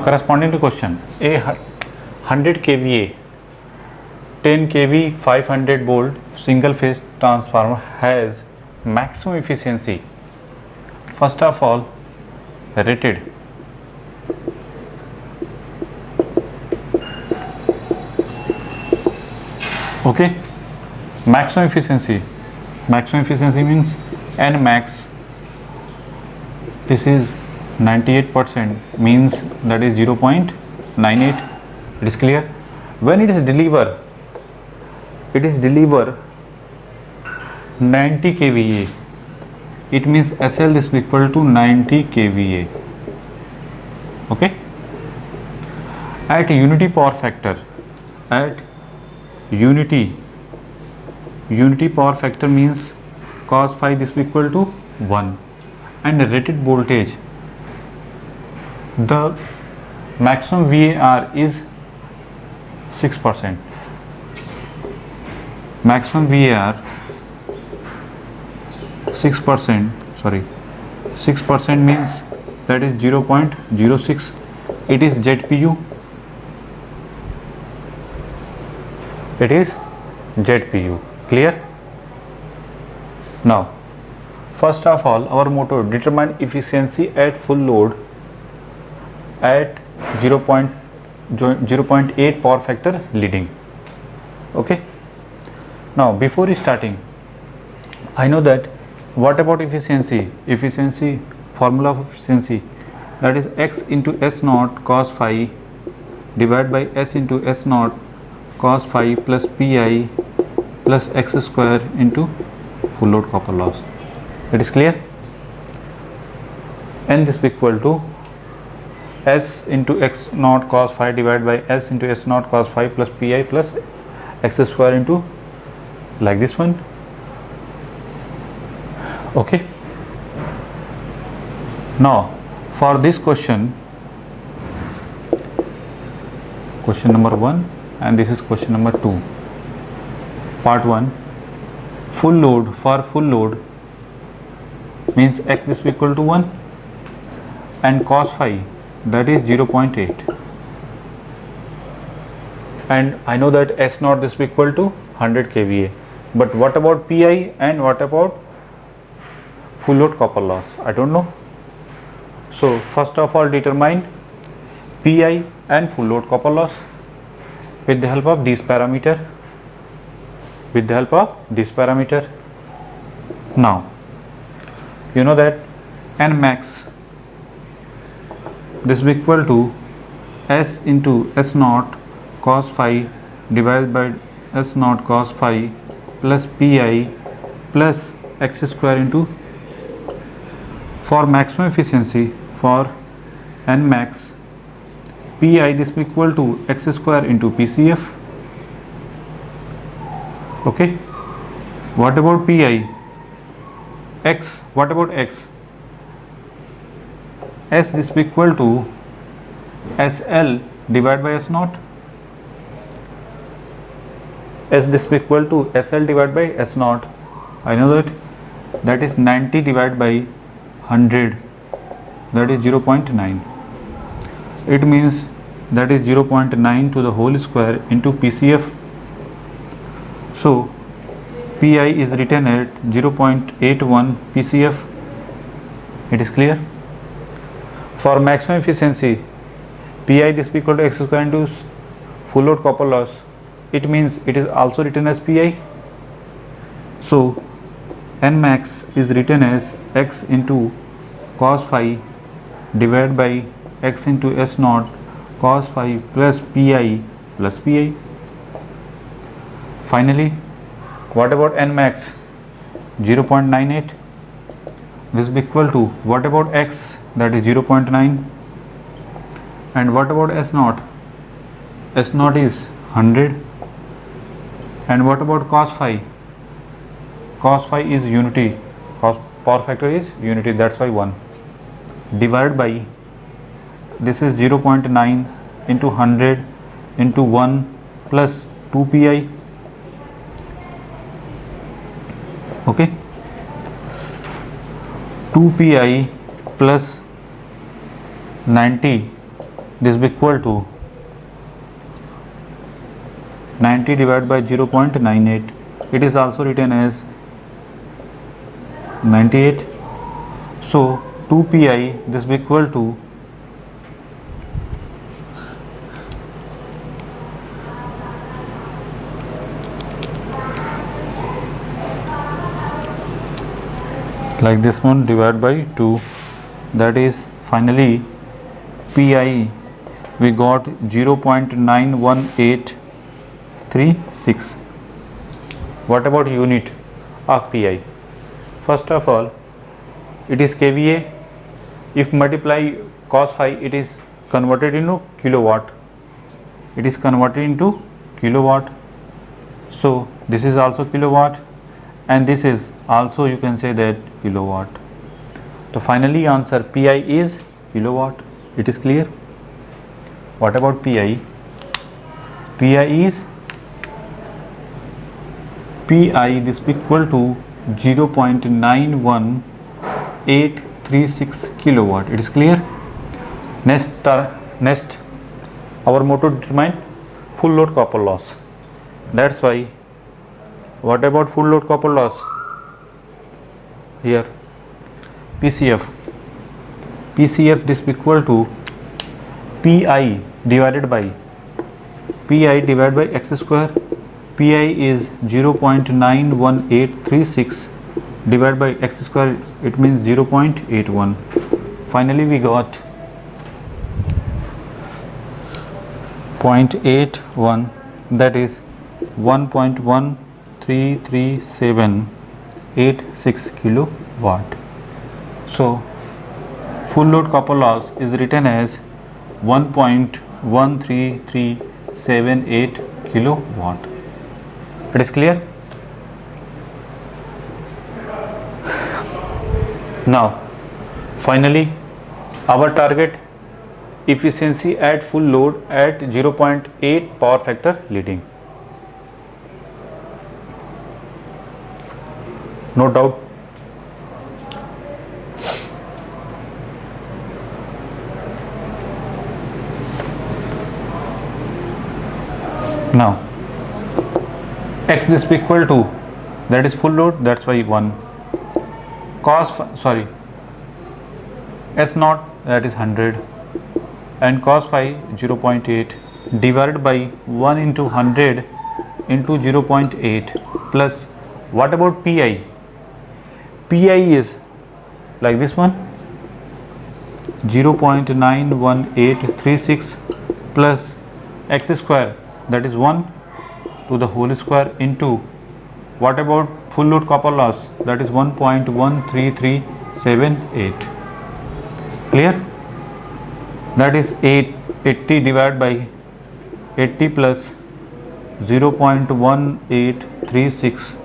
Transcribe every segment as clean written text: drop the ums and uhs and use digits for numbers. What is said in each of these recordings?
corresponding to question, a 100 kVA 10 kV 500 volt single phase transformer has maximum efficiency. First of all, rated. Okay, maximum efficiency. Maximum efficiency means N max. This is 98%, means that is 0.98. It is clear. When it is deliver 90 kVA. It means SL is equal to 90 kVA. Okay. At unity power factor, unity power factor means cos phi this equal to 1, and rated voltage, the maximum VAR is 6%. Maximum VAR 6%, sorry, 6% means that is 0.06. It is ZPU. It is ZPU. Clear? Now, first of all, our motto, determine efficiency at full load at 0.8 power factor leading. Okay. Now, before starting, I know that what about efficiency? Efficiency, formula of efficiency, that is x into S naught cos phi divided by S into S naught cos phi plus Pi plus x square into full load copper loss. It is clear? And this equal to S into x naught cos phi divided by S into S naught cos phi plus Pi plus x square into like this one. Okay. Now for this question number 1 and this is question number 2, part 1, full load. For full load means x is equal to 1 and cos phi that is 0.8, and I know that S naught is equal to 100 kVA. But what about Pi and what about full load copper loss? I don't know. So first of all, determine Pi and full load copper loss with the help of this parameter. Now you know that N max this is equal to S into S naught cos phi divided by S naught cos phi plus Pi plus x square into, for maximum efficiency for N max, Pi this is equal to x square into PCF. Okay. What about Pi? X. What about X? S this is equal to SL divided by S naught. S this is equal to SL divided by S naught. I know that is 90 divided by 100, that is 0.9. It means that is 0.9 to the whole square into PCF. So Pi is written at 0.81 PCF. It is clear? For maximum efficiency, Pi this is equal to x square into full load copper loss. It means it is also written as Pi. So N max is written as x into cos phi divided by x into S naught cos phi plus Pi plus Pi. Finally, what about N max? 0.98. This is equal to, what about x, that is 0.9, and what about S naught? S naught is 100, and what about cos phi? Cos phi is unity, cos power factor is unity, that's why 1, divided by, this is 0.9 into 100 into 1 plus 2 Pi. Okay, 2 Pi plus 90 this will be equal to 90 divided by 0.98. It is also written as 98. So 2 pi, this will be equal to like this one divided by 2, that is finally pi we got 0.91836. What about unit of pi? First of all, it is kVA. If multiply cos phi, it is converted into kilowatt. It is converted into kilowatt. So this is also kilowatt, and this is also, you can say that, kilowatt. So finally answer pi is kilowatt. It is clear. What about pi? Pi is this equal to 0.91836 kilowatt. It is clear. Next our motto determine full load copper loss. That's why, what about full load copper loss? Here PCF this equal to pi divided by x square. Pi is 0.91836 divided by x square, it means 0.81. Finally we got 0.81, that is 1.1338786 kilowatt. So full load copper loss is written as 1.13378 kilowatt. It is clear. Now finally our target efficiency at full load at 0.8 power factor leading. No doubt. Now x this equal to, that is full load, that's why 1. S naught, that is 100, and cos phi 0.8 divided by 1 into 100 into 0.8 plus, what about pi? Pi is like this one, 0.91836 plus x square, that is 1 to the whole square, into, what about full load copper loss, that is 1.13378. Clear? That is 80 divided by 80 plus 0.1836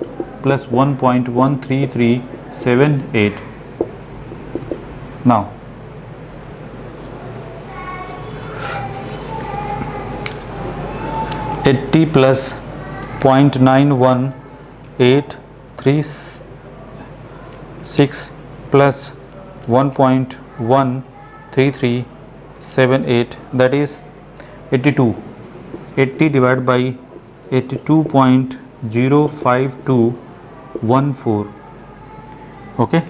plus 1.13378. Now 80 plus 0.91836 plus 1.13378, that is 82. 80 divided by 82.05214. Okay.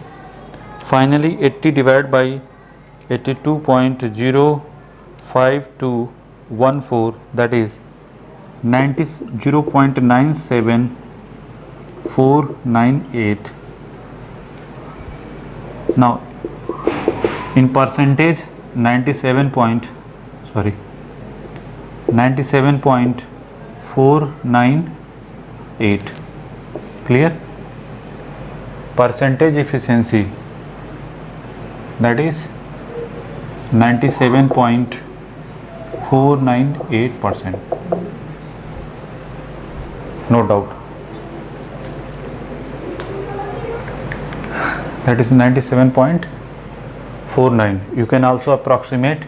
Finally 80 divided by 82.05214, that is 0.97498. Now in percentage 97.498. Clear? Percentage efficiency, that is 97.498%. No doubt. That is 97.49. You can also approximate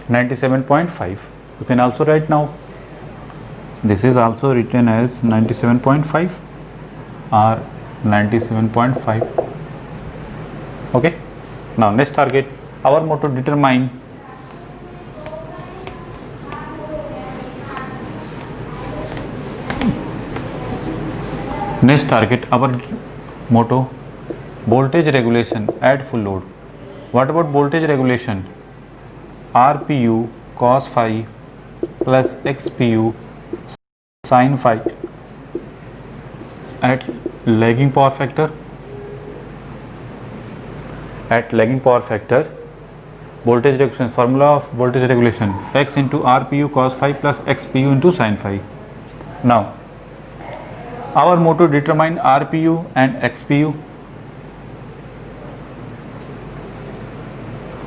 97.5. You can also write now. This is also written as 97.5 or 97.5. Okay. Now next target, our motto determine Next target, our motto, voltage regulation at full load. What about voltage regulation? RPU cos phi plus XPU sin phi at lagging power factor. At lagging power factor, voltage regulation, formula of voltage regulation, X into RPU cos phi plus XPU into sin phi. Now, our motto, determine RPU and XPU.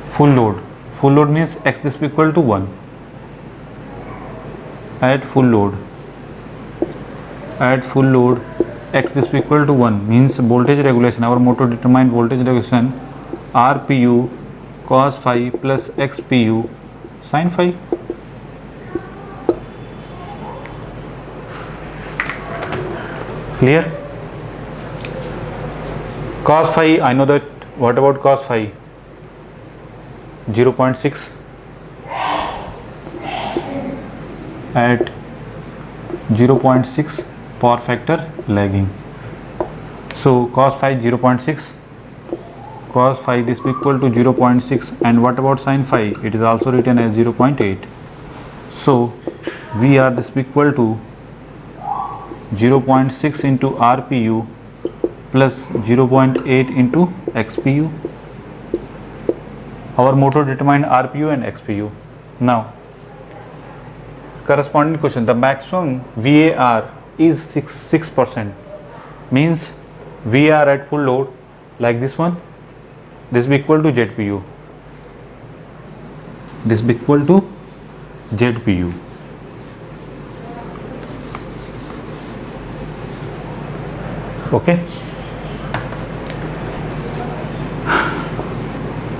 Full load. Full load means X this equal to 1. At full load. At full load, X this equal to 1 means voltage regulation. Our motto, determine voltage regulation RPU cos phi plus XPU sin phi. Clear? Cos phi, I know that. What about cos phi? 0.6 at 0.6 power factor lagging. So cos phi 0.6, cos phi this equal to 0.6, and what about sin phi? It is also written as 0.8. So we are this equal to 0.6 into RPU plus 0.8 into XPU. Our motto, determine RPU and XPU. Now, corresponding question, the maximum VAR is 6%, means VAR at full load like this one, this be equal to ZPU, this be equal to ZPU. Okay.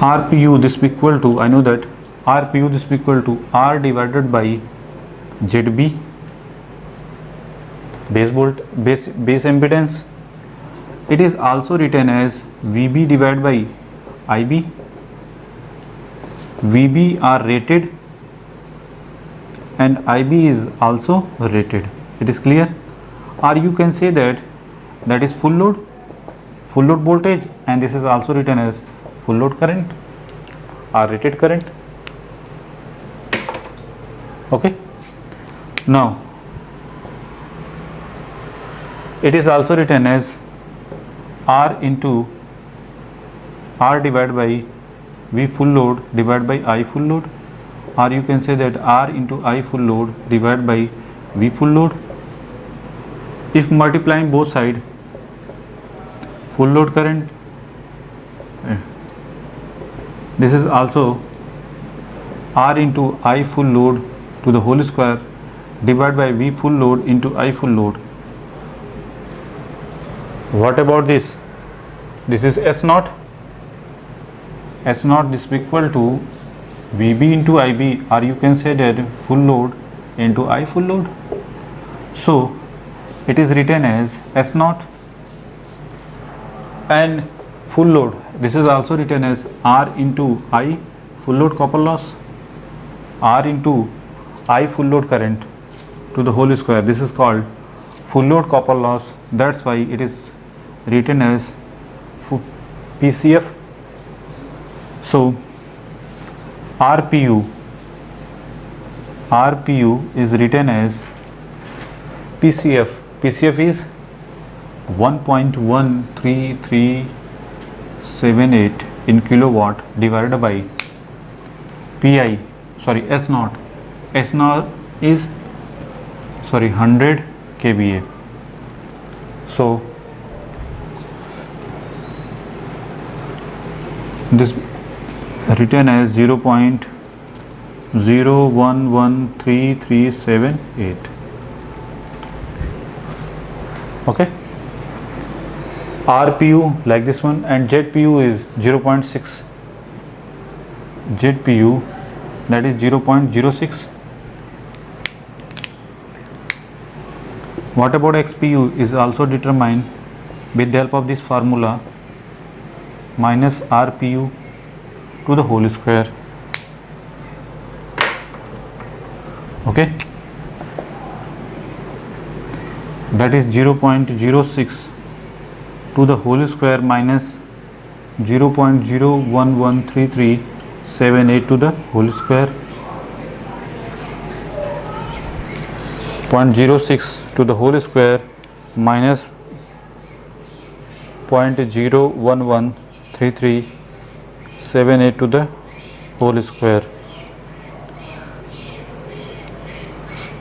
RPU this be equal to, I know that RPU this be equal to R divided by ZB, base impedance. It is also written as VB divided by IB. VB are rated and IB is also rated. It is clear? Or you can say that is full load voltage, and this is also written as full load current or rated current. Okay. Now, it is also written as R into R divided by V full load divided by I full load, or you can say that R into I full load divided by V full load. If multiplying both sides, full load current, this is also R into I full load to the whole square divided by V full load into I full load. What about this? This is S0. S0 is equal to VB into IB, or you can say that full load into I full load. So it is written as S0, and full load, this is also written as R into I full load copper loss, R into I full load current to the whole square. This is called full load copper loss. That's why it is written as PCF. So RPU is written as PCF. PCF is 1.13378 in kilowatt divided by S0. S0 is 100 kVA. So this written as 0.011338. Okay. RPU like this one, and ZPU is 0.6. ZPU, that is 0.06. What about XPU is also determined with the help of this formula, minus RPU to the whole square. Okay. that is 0.06 to the whole square minus 0.0113378 to the whole square. 0.06 to the whole square minus 0.0113378 to the whole square.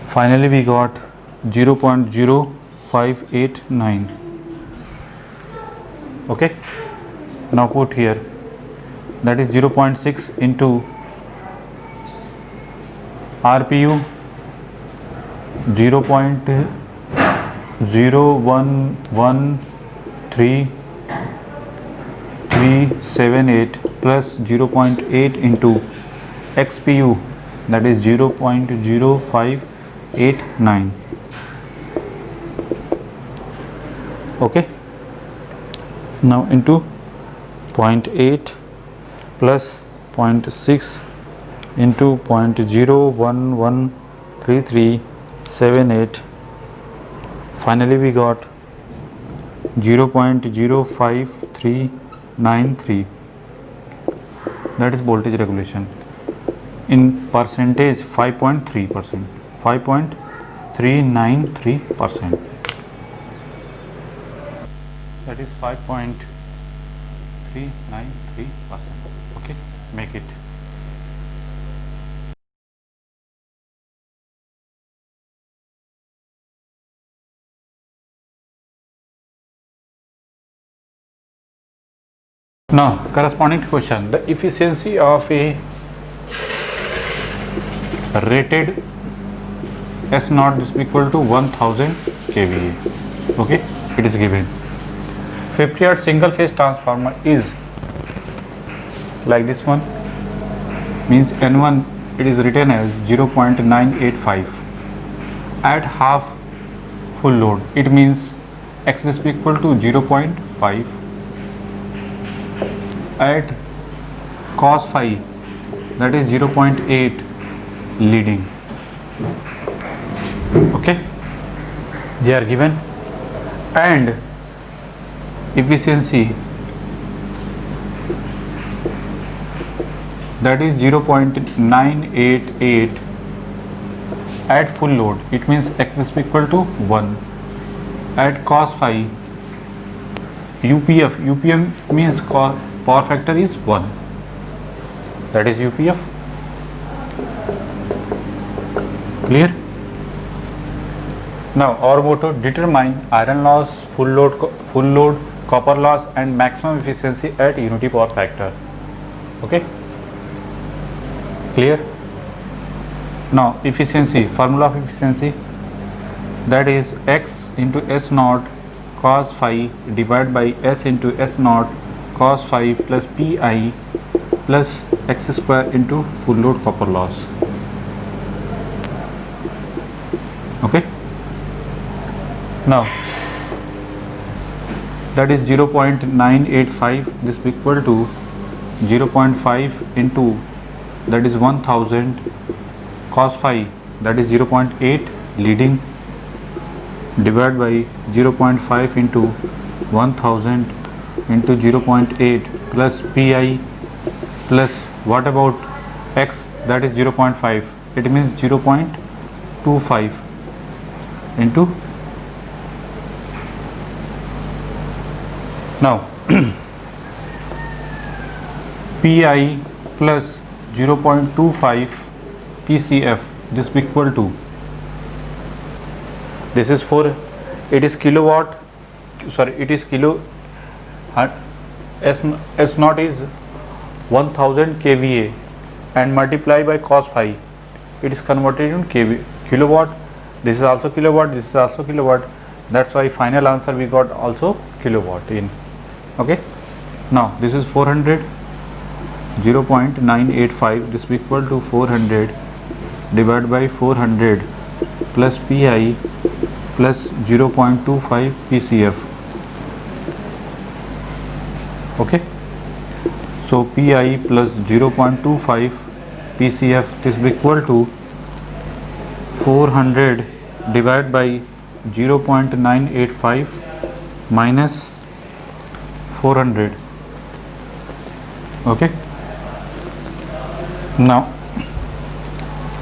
Finally we got 0.0589. Okay, now put here, that is 0.6 into RPU 0.011378 plus 0.8 into XPU, that is 0.0589. Okay, now into 0.8 plus 0.6 into 0.0113378. Finally we got 0.05393. that is voltage regulation. In percentage 5.3%, 5.393%, that is 5.393%. Okay, make it. Now corresponding question, the efficiency of a rated S0 is equal to 1000 kVA. Okay, it is given. 50 watt single phase transformer is like this one, means N1 it is written as 0.985 at half full load, it means X is equal to 0.5 at cos phi, that is 0.8 leading. Okay, they are given, and efficiency, that is 0.988 at full load, it means X is equal to 1 at cos phi. UPM means power factor is 1, that is UPF. Clear? Now our motto, determine iron loss, full load, copper loss and maximum efficiency at unity power factor. Okay, clear? Now efficiency, formula of efficiency, that is X into S0 cos phi divided by S into S0 cos phi plus Pi plus X square into full load copper loss. Okay, now that is 0.985, this is equal to 0.5 into, that is 1000 cos phi, that is 0.8 leading, divided by 0.5 into 1000 into 0.8 plus Pi plus, what about X, that is 0.5, it means 0.25 into, now Pi plus 0.25 PCF, this is equal to, this is for, it is kilowatt, sorry, it is kilo, S0 is 1000 kVA and multiply by cos phi, it is converted into kilowatt. This is also kilowatt, this is also kilowatt, that's why final answer we got also kilowatt in. Okay, now this is 400, 0.985, this is equal to 400 divided by 400 plus Pi plus 0.25 PCF. Okay, so Pi plus 0.25 PCF is equal to 400 divided by 0.985 minus 400. Okay, now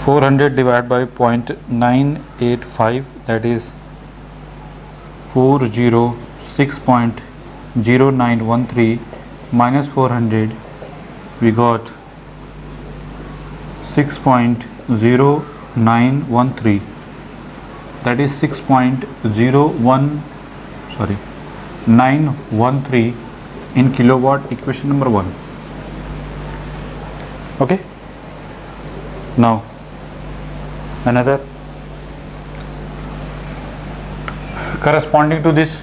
400 divided by 0.985, that is 406.0913 minus 400, we got 6.0913, that is 913 in kilowatt, equation number 1. Okay, now another corresponding to this,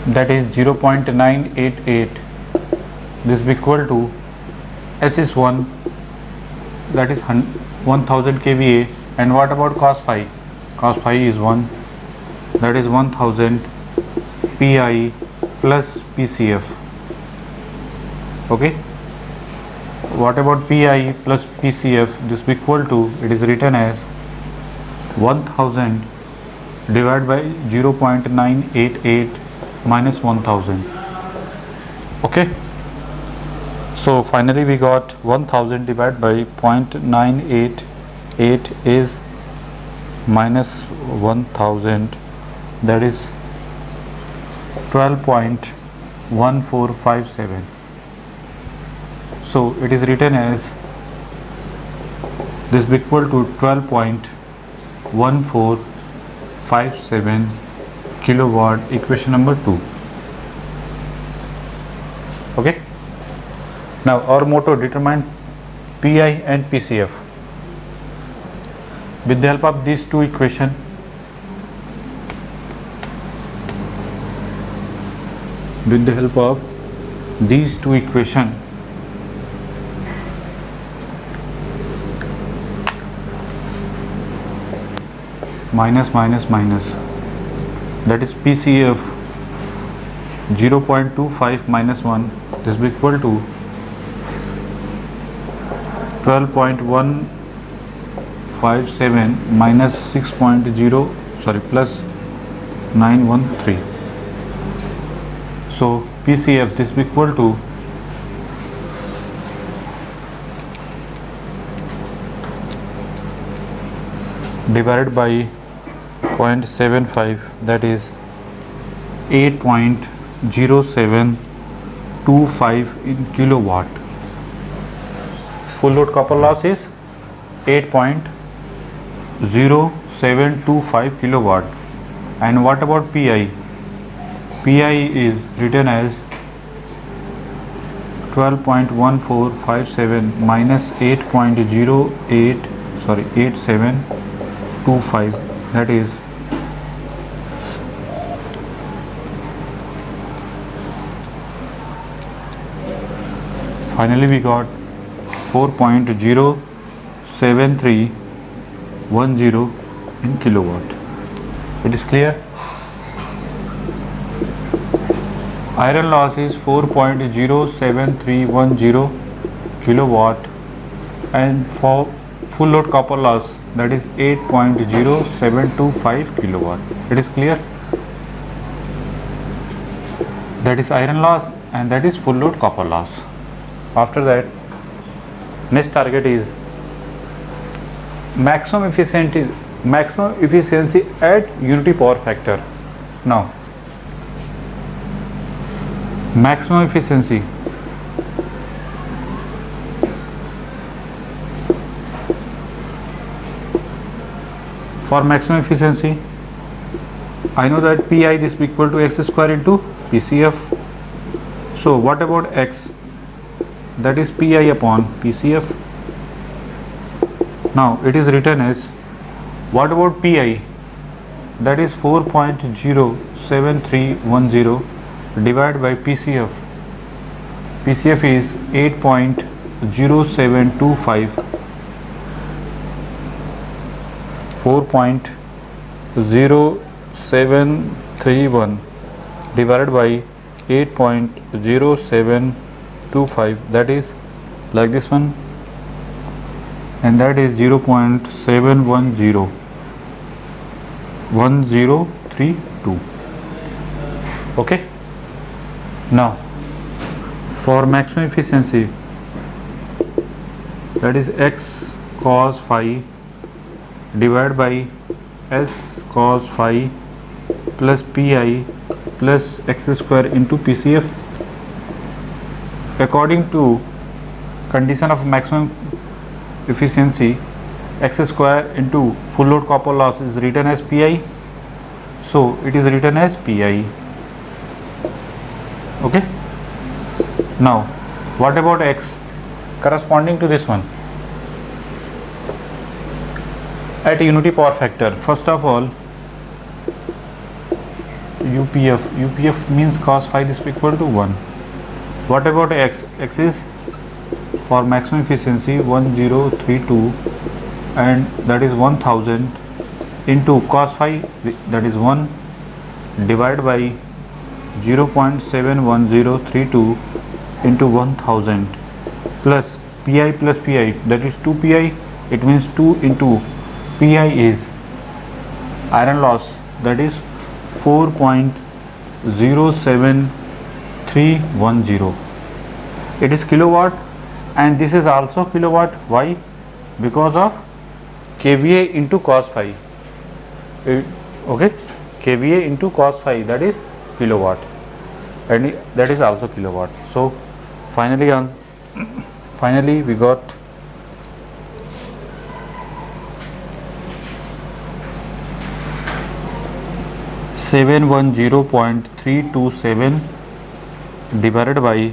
that is 0.988, this is equal to S is 1, that is 1000 kVA. And what about cos phi? Cos phi is 1, that is 1000 pi plus PCF. Okay, what about pi plus PCF? This is equal to, it is written as 1000 divided by 0.988 minus 1000. Okay, so finally we got 1000 divided by 0.988 is minus 1000, that is 12.1457. So it is written as, this is equal to 12.1457 kilowatt, equation number 2. Okay, now our motto, determine PI and PCF. With the help of these two equations, minus, that is PCF 0.25 minus 1, this is equal to 12.157 minus 6.0, plus 913. So PCF, this is equal to divided by 0.75, that is 8.0725 in kilowatt. Full load copper loss is 8.0725 kilowatt. And what about PI? PI is written as 12.1457 minus 8725, that is finally we got 4.07310 in kilowatt. It is clear? Iron loss is 4.07310 kilowatt, and for full load copper loss, that is 8.0725 kilowatt. It is clear? That is iron loss and that is full load copper loss. After that, next target is maximum efficiency at unity power factor. Now, maximum efficiency for maximum efficiency, I know that Pi is equal to x square into PCF. So what about x? That is Pi upon PCF. Now it is written as, what about Pi? That is 4.07310 divided by PCF. PCF is 8.0725. 4.0731 divided by 8.0725, that is like this one, and that is 0.710 okay. Now for maximum efficiency, that is x cos phi divided by s cos phi plus pi plus x square into PCF. According to condition of maximum efficiency, x square into full load copper loss is written as pi, so it is written as pi. Okay. Now what about x corresponding to this one? At unity power factor, first of all, UPF means cos phi is equal to 1. What about x? X is for maximum efficiency 1032, and that is 1000 into cos phi, that is 1, divided by 0.71032 into 1000 plus pi, that is 2 pi. It means 2 into pi is iron loss, that is 4.07310. It is kilowatt, and this is also kilowatt. Why? Because of kVA into cos phi. Okay, kVA into cos phi, that is kilowatt, and that is also kilowatt. So finally we got 710.327 divided by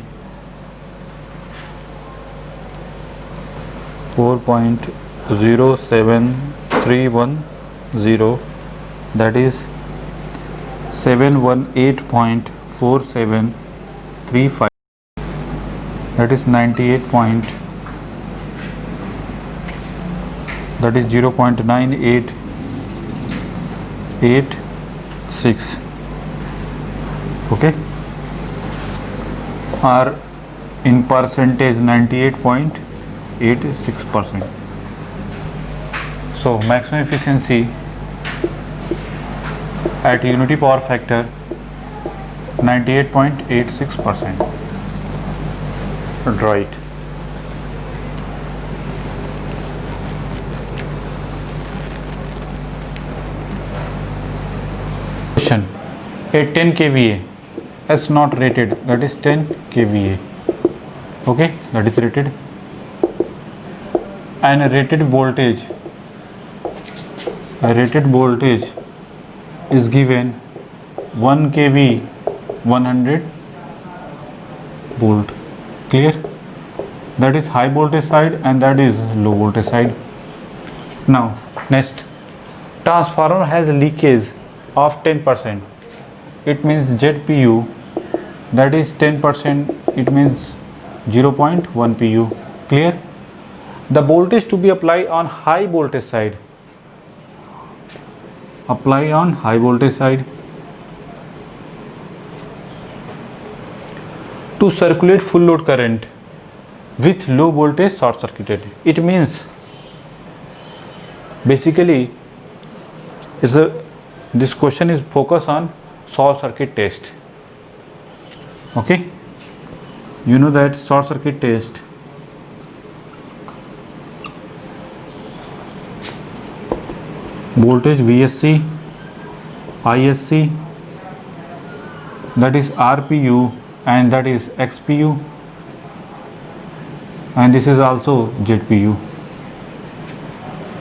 4.07310, that is 718.4735, that is 98 that is 0.9886. okay, or in percentage 98.86%. So maximum efficiency at unity power factor 98.86%. Draw it. Question: a 10 kVA S not rated, that is 10 kVA, okay, that is rated, and a rated voltage is given 1 kV 100 volt. Clear? That is high voltage side and that is low voltage side. Now next, transformer has leakage of 10%. It means ZPU, that is 10%, it means 0.1 pu. Clear? The voltage to be applied on high voltage side, apply on high voltage side to circulate full load current with low voltage short circuited. It means basically this question is focused on short circuit test. Okay, you know that short circuit test voltage VSC, ISC, that is RPU and that is XPU, and this is also ZPU.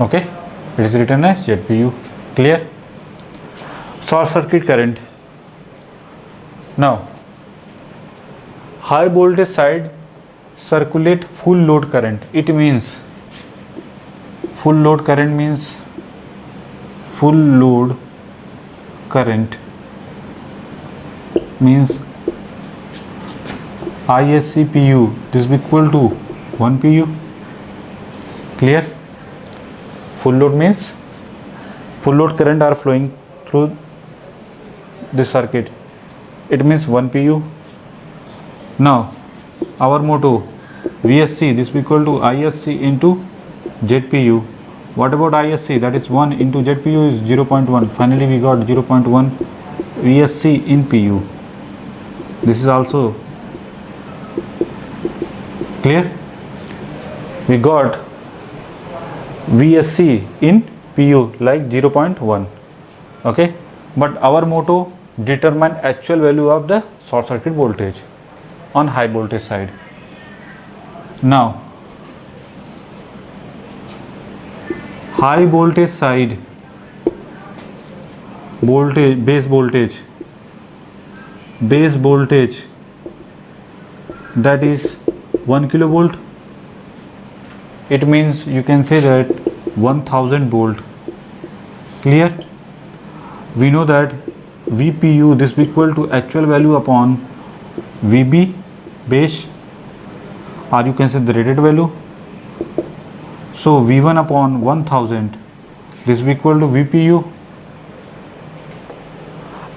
Okay, it is written as ZPU. Clear? Short circuit current. Now high voltage side circulate full load current. It means full load current means full load current means ISC PU, this is equal to 1 pu. Clear? Full load means full load current are flowing through this circuit. It means 1 pu. Now our motto VSC, this is equal to ISC into ZPU. What about ISC? That is 1 into ZPU is 0.1. Finally we got 0.1 VSC in PU. This is also clear. We got VSC in PU like 0.1. Okay, but our motto, determine actual value of the short circuit voltage on high voltage side. Now high voltage side voltage, base voltage that is 1 kilovolt. It means you can say that 1000 volt. Clear? We know that VPU, this is equal to actual value upon VB base, or you can say the rated value. So V1 upon 1000, this is equal to VPU.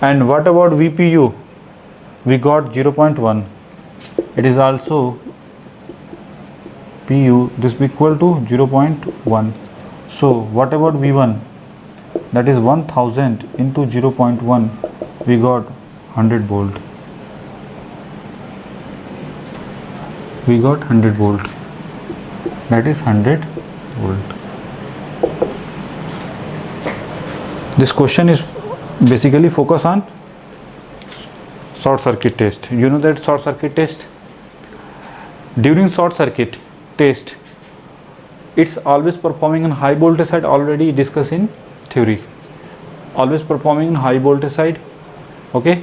And what about VPU? We got 0.1. It is also PU, this is equal to 0.1. So what about V1? That is 1000 into 0.1. We got 100 volt. We got 100 volt. That is 100 volt. This question is basically focus on short circuit test. You know that short circuit test? During short circuit test, it's always performing on high voltage side, already discussed in theory. Always performing on high voltage side. Okay.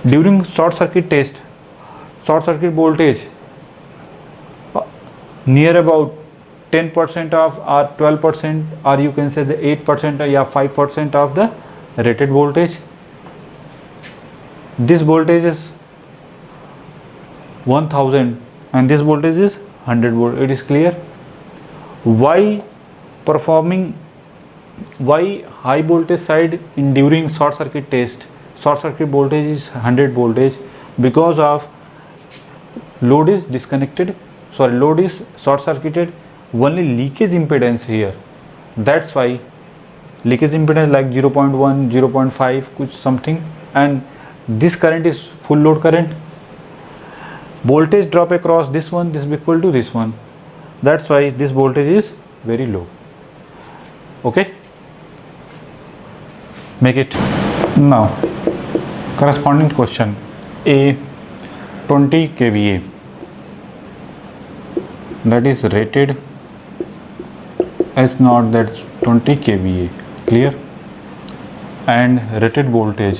During short circuit test, short circuit voltage near about 10% of or 12%, or you can say the 8% or 5% of the rated voltage. This voltage is 1000 and this voltage is 100 volt. It is clear. Why high voltage side in during short circuit test, short circuit voltage is 100 voltage? Because of load is disconnected, load is short circuited, only leakage impedance here. That's why leakage impedance like 0.1, 0.5 kuch something, and this current is full load current. Voltage drop across this one, this is equal to this one. That's why this voltage is very low. Okay, make it. Now corresponding question, a 20 kVA that is rated as not, that's 20 kVA. Clear? And rated voltage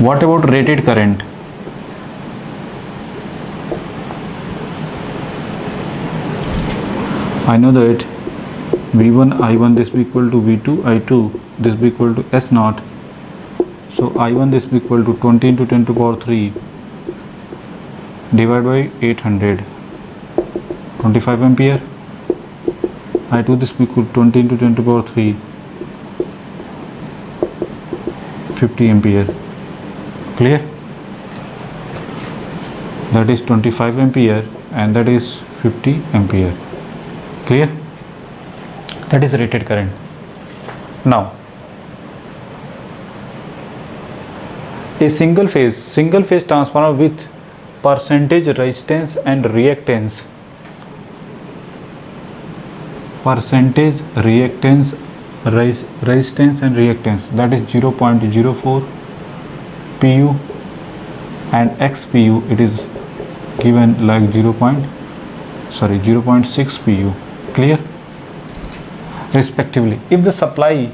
what about rated current? I know that V1 I1 this is equal to V2 I2, this is equal to S0. So I1 this is equal to 20 into 10 to the power 3 divided by 800, 25 ampere. I2 this is equal to 20 into 10 to the power 3, 50 ampere. Clear? That is 25 ampere and that is 50 ampere. Clear? That is rated current. Now a single phase transformer with percentage resistance and reactance, resistance and reactance, that is 0.04 pu and XPU, it is given like 0.6 pu. Clear? Respectively, if the supply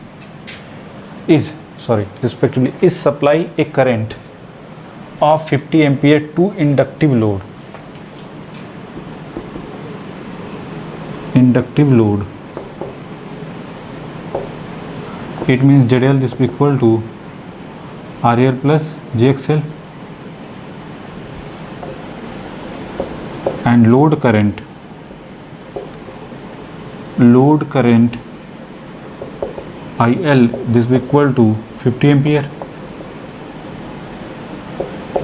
is supply a current of 50 ampere to inductive load, it means ZL this is equal to RL plus JXL, and load current IL this will equal to 50 ampere.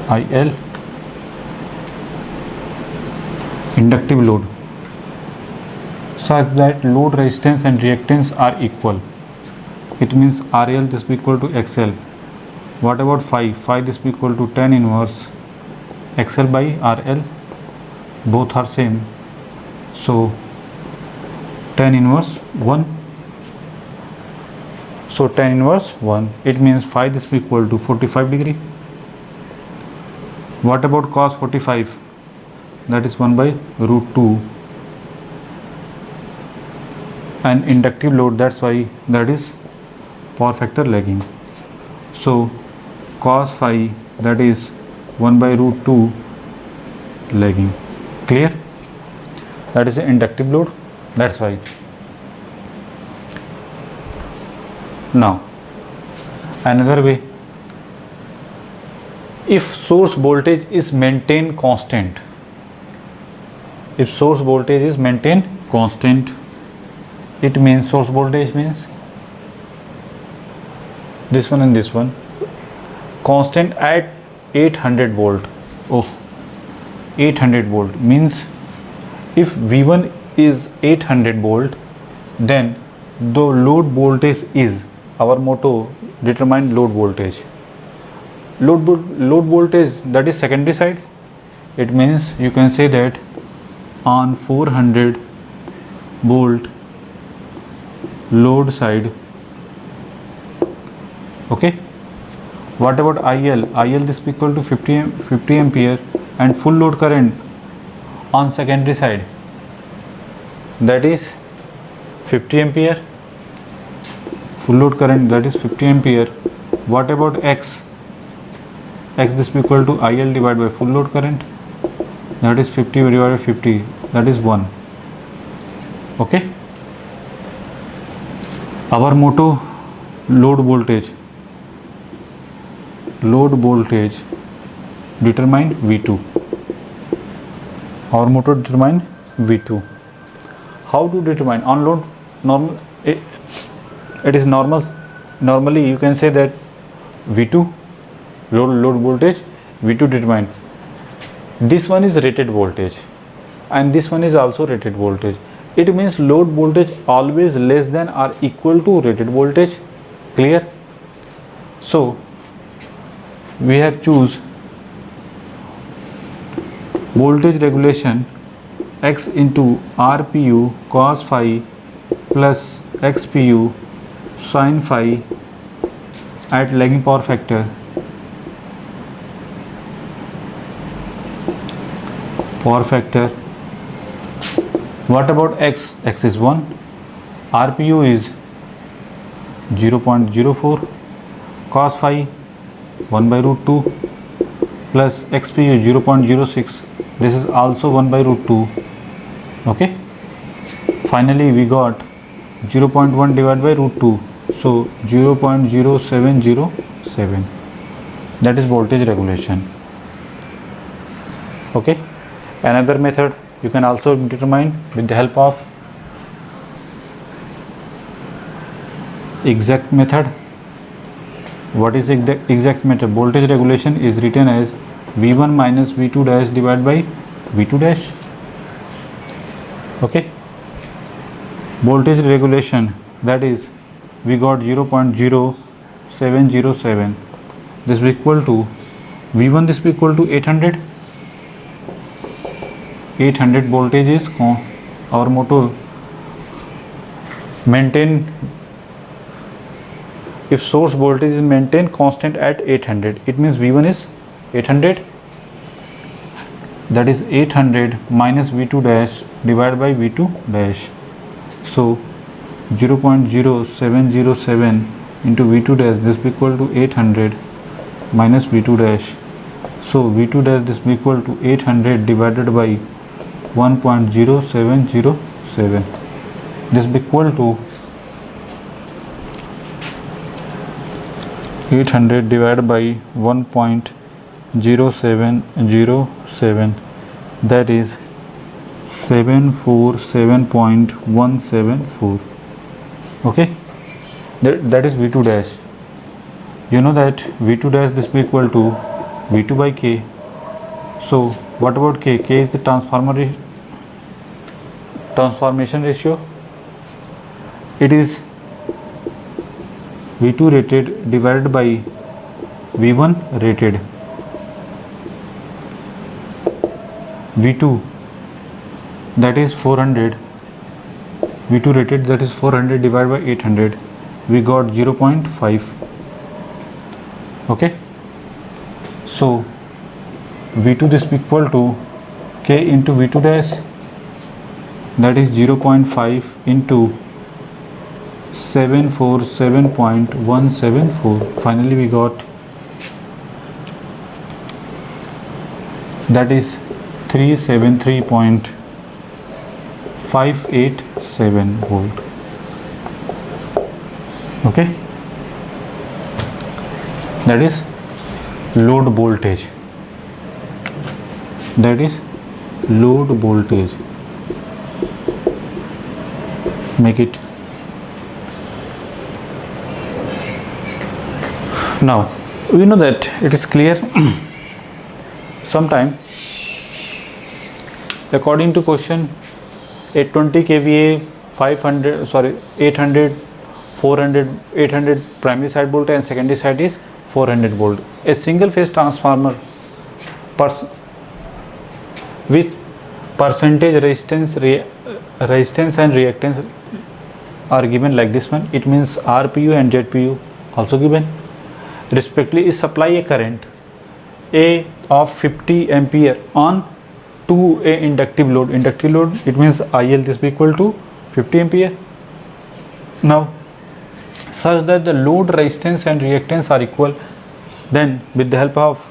IL inductive load such that load resistance and reactance are equal. It means RL this will equal to XL. What about phi? Phi this will equal to tan inverse XL by RL. Both are same. So tan inverse 1. So tan inverse 1. It means phi this will equal to 45 degree. What about cos 45? That is 1 by root 2. And inductive load, that's why that is power factor lagging. So cos phi, that is 1 by root 2 lagging. Clear? That is an inductive load, that's why. Now another way, if source voltage is maintained constant, if source voltage is maintained constant, it means source voltage means this one and this one constant at 800 volt. Oh, 800 volt means if V1 is 800 volt, then the load voltage is, our motto, determine load voltage. Load voltage, that is secondary side. It means you can say that on 400 volt load side. Okay. What about IL? IL this is equal to 50 ampere and full load current on secondary side, that is 50 ampere. Full load current, that is 50 ampere. What about X? X this is equal to IL divided by full load current, that is 50 divided by 50, that is 1. Okay. Our motto, load voltage determine V2. Our motto determine V2. How to determine on load? Normal, it is normal. Normally you can say that V2 load voltage, V2 determine. This one is rated voltage and this one is also rated voltage. It means load voltage always less than or equal to rated voltage. Clear? So we have choose voltage regulation X into RPU cos phi plus XPU sin phi at lagging power factor. What about X? X is 1. RPU is 0.04. Cos phi 1 by root 2 plus XPU 0.06. This is also 1 by root 2. Okay. Finally we got 0.1 divided by root 2. So 0.0707. That is voltage regulation. Okay. Another method you can also determine with the help of exact method. What is exact method? Voltage regulation is written as V1 minus V2 dash divided by V2 dash. Okay. Voltage regulation, that is we got 0.0707. This will equal to V1, this will equal to 800. 800 voltage is our motto, maintain. If source voltage is maintained constant at 800, it means V1 is 800, that is 800 minus V2 dash divided by V2 dash. So 0.0707 into V2 dash, this will equal to 800 minus V2 dash. So V2 dash this will equal to 800 divided by 1.0707. This will equal to 800 divided by 1.0707, that is 747.174. Okay. that is V2 dash. You know that V2 dash this will be equal to V2 by K. So what about K? K is the transformation ratio. It is V2 rated divided by V1 rated. V2 that is 400, V2 rated that is 400 divided by 800, we got 0.5. okay, so V2 this equal to K into V2 dash, that is 0.5 into 747.174. finally we got, that is 373.587 volt. okay, that is load voltage, that is load voltage. Make it. Now we know that it is clear. Sometime according to question, 820 kVA 800 400 800 primary side voltage and secondary side is 400 volt. A single phase transformer with percentage resistance and reactance are given like this one. It means RPU and ZPU also given. Respectively is supply a current A of 50 ampere on to a inductive load. Inductive load, it means IL this be equal to 50 ampere. Now such that the load resistance and reactance are equal, then with the help of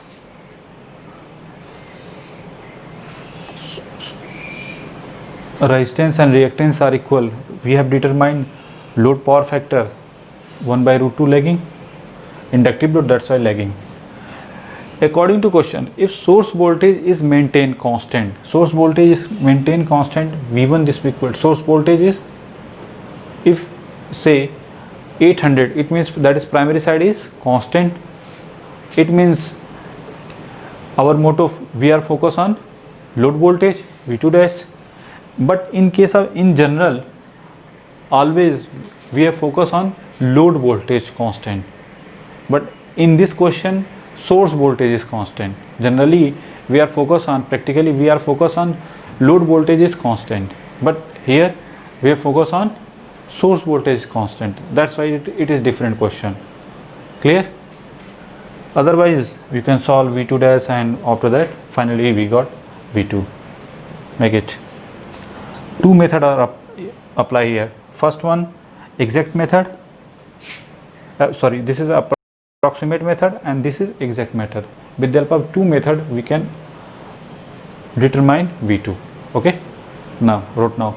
resistance and reactance are equal, we have determined load power factor 1 by root 2 lagging, inductive load, that's why lagging. According to question, if source voltage is maintained constant, source voltage is maintained constant, V1 this equal, source voltage is, if say 800, it means that is primary side is constant. It means our motto, we are focused on load voltage V2 dash, but in case of in general always we have focus on load voltage constant, but in this question source voltage is constant. Generally we are focused on, practically we are focused on load voltage is constant, but here we are focused on source voltage is constant. That's why it is different question. Clear? Otherwise we can solve V2 dash and after that finally we got V2. Make it. Two methods are apply here. First one, exact method, this is approximate method and this is exact method. With the help of two methods we can determine V2. okay, now wrote now